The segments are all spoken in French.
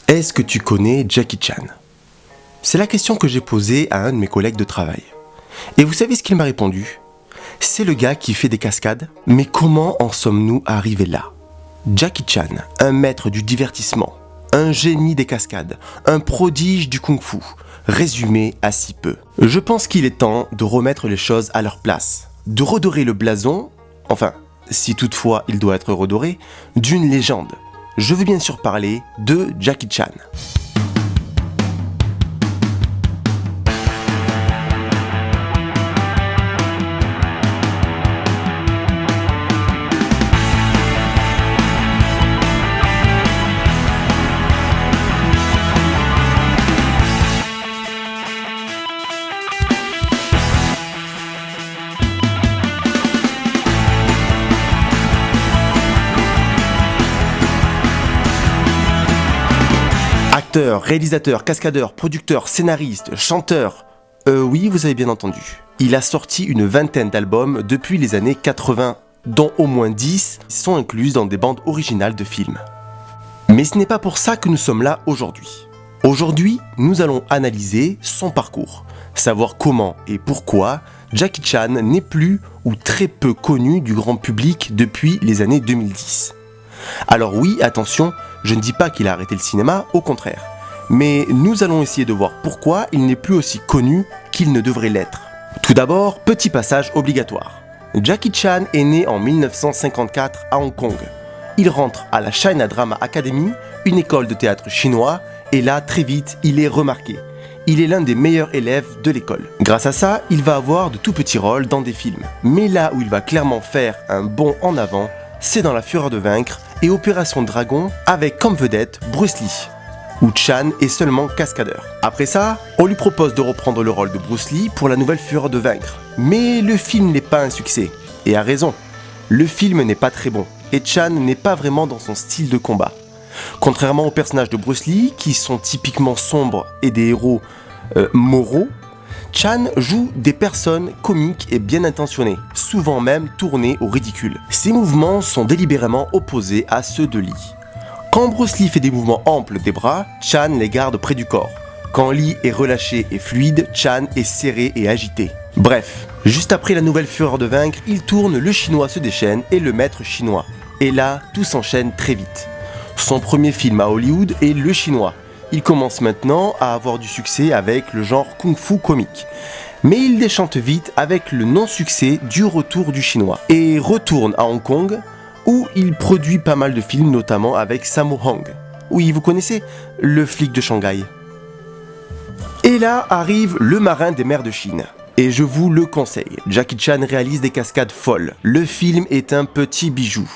Est-ce que tu connais Jackie Chan ? C'est la question que j'ai posée à un de mes collègues de travail. Et vous savez ce qu'il m'a répondu ? C'est le gars qui fait des cascades. Mais comment en sommes-nous arrivés là ? Jackie Chan, un maître du divertissement, un génie des cascades, un prodige du kung-fu, résumé à si peu. Je pense qu'il est temps de remettre les choses à leur place, de redorer le blason, enfin, si toutefois il doit être redoré, d'une légende. Je veux bien sûr parler de Jackie Chan. Acteur, réalisateur, cascadeur, producteur, scénariste, chanteur. Oui, vous avez bien entendu. Il a sorti une vingtaine d'albums depuis les années 80, dont au moins 10 sont inclus dans des bandes originales de films. Mais ce n'est pas pour ça que nous sommes là aujourd'hui. Aujourd'hui, nous allons analyser son parcours, savoir comment et pourquoi Jackie Chan n'est plus ou très peu connu du grand public depuis les années 2010. Alors oui, attention, je ne dis pas qu'il a arrêté le cinéma, au contraire. Mais nous allons essayer de voir pourquoi il n'est plus aussi connu qu'il ne devrait l'être. Tout d'abord, petit passage obligatoire. Jackie Chan est né en 1954 à Hong Kong. Il rentre à la China Drama Academy, une école de théâtre chinois, et là, très vite, il est remarqué. Il est l'un des meilleurs élèves de l'école. Grâce à ça, il va avoir de tout petits rôles dans des films. Mais là où il va clairement faire un bond en avant, c'est dans La Fureur de Vaincre et Opération Dragon avec comme vedette Bruce Lee, où Chan est seulement cascadeur. Après ça, on lui propose de reprendre le rôle de Bruce Lee pour La Nouvelle Fureur de Vaincre. Mais le film n'est pas un succès, et à raison. Le film n'est pas très bon, et Chan n'est pas vraiment dans son style de combat. Contrairement aux personnages de Bruce Lee, qui sont typiquement sombres et des héros moraux, Chan joue des personnes comiques et bien intentionnées, souvent même tournées au ridicule. Ses mouvements sont délibérément opposés à ceux de Lee. Quand Bruce Lee fait des mouvements amples des bras, Chan les garde près du corps. Quand Lee est relâché et fluide, Chan est serré et agité. Bref, juste après La Nouvelle Fureur de Vaincre, il tourne Le Chinois se déchaîne et Le Maître chinois. Et là, tout s'enchaîne très vite. Son premier film à Hollywood est Le Chinois. Il commence maintenant à avoir du succès avec le genre kung-fu comique. Mais il déchante vite avec le non-succès du Retour du Chinois. Et retourne à Hong Kong, où il produit pas mal de films, notamment avec Sammo Hung. Oui, vous connaissez, le flic de Shanghai. Et là arrive Le Marin des mers de Chine. Et je vous le conseille, Jackie Chan réalise des cascades folles. Le film est un petit bijou.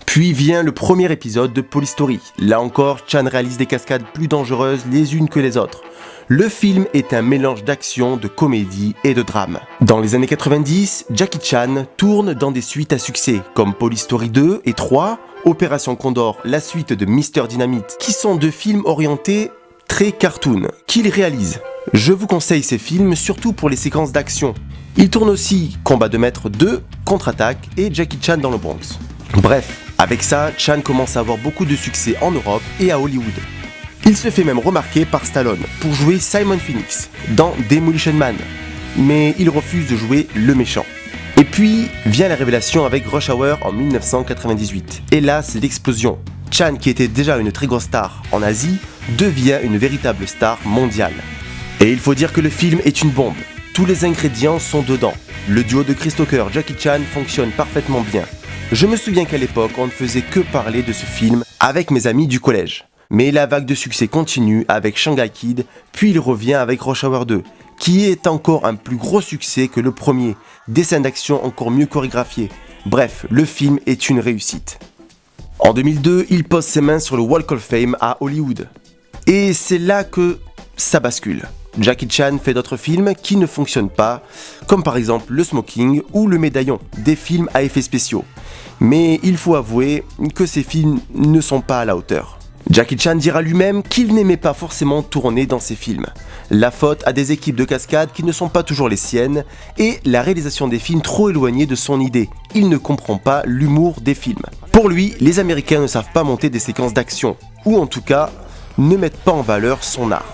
Puis vient le premier épisode de Police Story. Là encore, Chan réalise des cascades plus dangereuses les unes que les autres. Le film est un mélange d'action, de comédie et de drame. Dans les années 90, Jackie Chan tourne dans des suites à succès, comme Police Story 2 et 3, Opération Condor, la suite de Mr Dynamite, qui sont deux films orientés très cartoon, qu'il réalise. Je vous conseille ces films, surtout pour les séquences d'action. Il tourne aussi Combat de Maître 2, Contre-attaque et Jackie Chan dans le Bronx. Bref, avec ça, Chan commence à avoir beaucoup de succès en Europe et à Hollywood. Il se fait même remarquer par Stallone pour jouer Simon Phoenix dans Demolition Man, mais il refuse de jouer le méchant. Et puis vient la révélation avec Rush Hour en 1998. Et là, c'est l'explosion. Chan, qui était déjà une très grosse star en Asie, devient une véritable star mondiale. Et il faut dire que le film est une bombe. Tous les ingrédients sont dedans. Le duo de Chris Tucker-Jackie Chan fonctionne parfaitement bien. Je me souviens qu'à l'époque, on ne faisait que parler de ce film avec mes amis du collège. Mais la vague de succès continue avec Shanghai Kid, puis il revient avec Rush Hour 2, qui est encore un plus gros succès que le premier, des scènes d'action encore mieux chorégraphiées. Bref, le film est une réussite. En 2002, il pose ses mains sur le Walk of Fame à Hollywood. Et c'est là que ça bascule. Jackie Chan fait d'autres films qui ne fonctionnent pas, comme par exemple Le Smoking ou Le Médaillon, des films à effets spéciaux. Mais il faut avouer que ces films ne sont pas à la hauteur. Jackie Chan dira lui-même qu'il n'aimait pas forcément tourner dans ses films. La faute à des équipes de cascade qui ne sont pas toujours les siennes et la réalisation des films trop éloignée de son idée. Il ne comprend pas l'humour des films. Pour lui, les Américains ne savent pas monter des séquences d'action, ou en tout cas, ne mettent pas en valeur son art.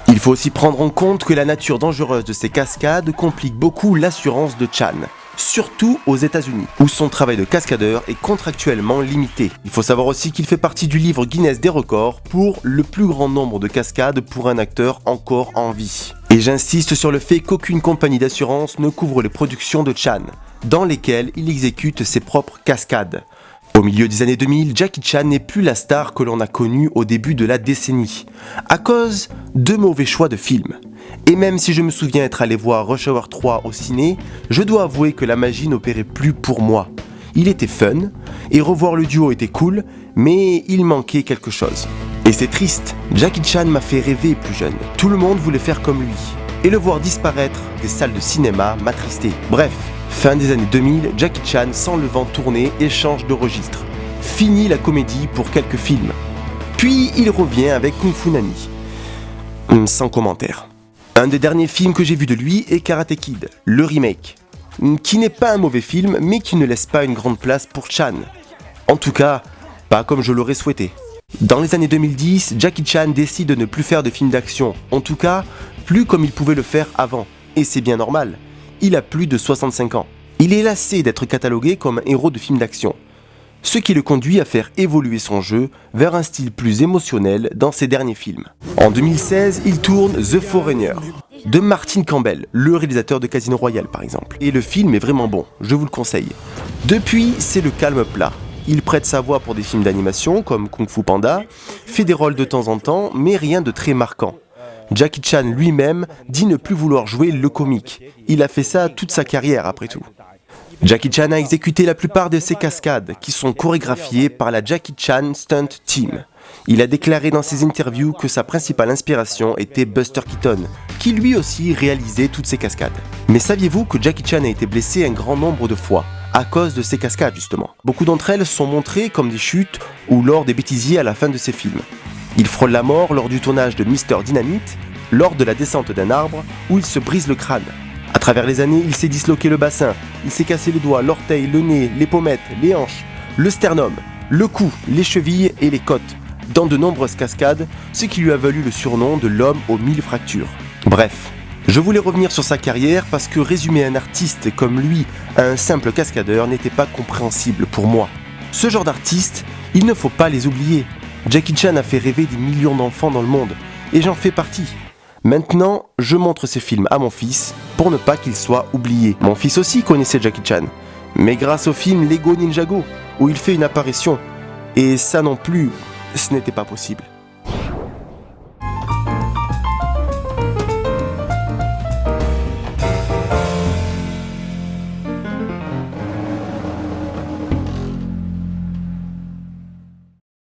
Il faut aussi prendre en compte que la nature dangereuse de ces cascades complique beaucoup l'assurance de Chan, surtout aux États-Unis, où son travail de cascadeur est contractuellement limité. Il faut savoir aussi qu'il fait partie du livre Guinness des records pour le plus grand nombre de cascades pour un acteur encore en vie. Et j'insiste sur le fait qu'aucune compagnie d'assurance ne couvre les productions de Chan, dans lesquelles il exécute ses propres cascades. Au milieu des années 2000, Jackie Chan n'est plus la star que l'on a connue au début de la décennie, à cause de mauvais choix de films. Et même si je me souviens être allé voir Rush Hour 3 au ciné, je dois avouer que la magie n'opérait plus pour moi. Il était fun, et revoir le duo était cool, mais il manquait quelque chose. Et c'est triste, Jackie Chan m'a fait rêver plus jeune. Tout le monde voulait faire comme lui, et le voir disparaître des salles de cinéma m'attristait. Bref, fin des années 2000, Jackie Chan sent le vent tourner et change de registre. Fini la comédie pour quelques films. Puis il revient avec Kung Fu Nani. Sans commentaire. Un des derniers films que j'ai vu de lui est Karate Kid, le remake, qui n'est pas un mauvais film, mais qui ne laisse pas une grande place pour Chan. En tout cas, pas comme je l'aurais souhaité. Dans les années 2010, Jackie Chan décide de ne plus faire de films d'action, en tout cas, plus comme il pouvait le faire avant, et c'est bien normal. Il a plus de 65 ans. Il est lassé d'être catalogué comme un héros de film d'action, ce qui le conduit à faire évoluer son jeu vers un style plus émotionnel dans ses derniers films. En 2016, il tourne The Foreigner, de Martin Campbell, le réalisateur de Casino Royale par exemple. Et le film est vraiment bon, je vous le conseille. Depuis, c'est le calme plat. Il prête sa voix pour des films d'animation comme Kung Fu Panda, fait des rôles de temps en temps, mais rien de très marquant. Jackie Chan lui-même dit ne plus vouloir jouer le comique. Il a fait ça toute sa carrière après tout. Jackie Chan a exécuté la plupart de ses cascades, qui sont chorégraphiées par la Jackie Chan Stunt Team. Il a déclaré dans ses interviews que sa principale inspiration était Buster Keaton, qui lui aussi réalisait toutes ses cascades. Mais saviez-vous que Jackie Chan a été blessé un grand nombre de fois, à cause de ses cascades justement. Beaucoup d'entre elles sont montrées comme des chutes ou lors des bêtisiers à la fin de ses films. Il frôle la mort lors du tournage de Mr Dynamite, lors de la descente d'un arbre, où il se brise le crâne. À travers les années, il s'est disloqué le bassin, il s'est cassé les doigts, l'orteil, le nez, les pommettes, les hanches, le sternum, le cou, les chevilles et les côtes, dans de nombreuses cascades, ce qui lui a valu le surnom de l'homme aux 1000 fractures. Bref, je voulais revenir sur sa carrière parce que résumer un artiste comme lui à un simple cascadeur n'était pas compréhensible pour moi. Ce genre d'artistes, il ne faut pas les oublier. Jackie Chan a fait rêver des millions d'enfants dans le monde, et j'en fais partie. Maintenant, je montre ces films à mon fils pour ne pas qu'il soit oublié. Mon fils aussi connaissait Jackie Chan, mais grâce au film Lego Ninjago, où il fait une apparition. Et ça non plus, ce n'était pas possible.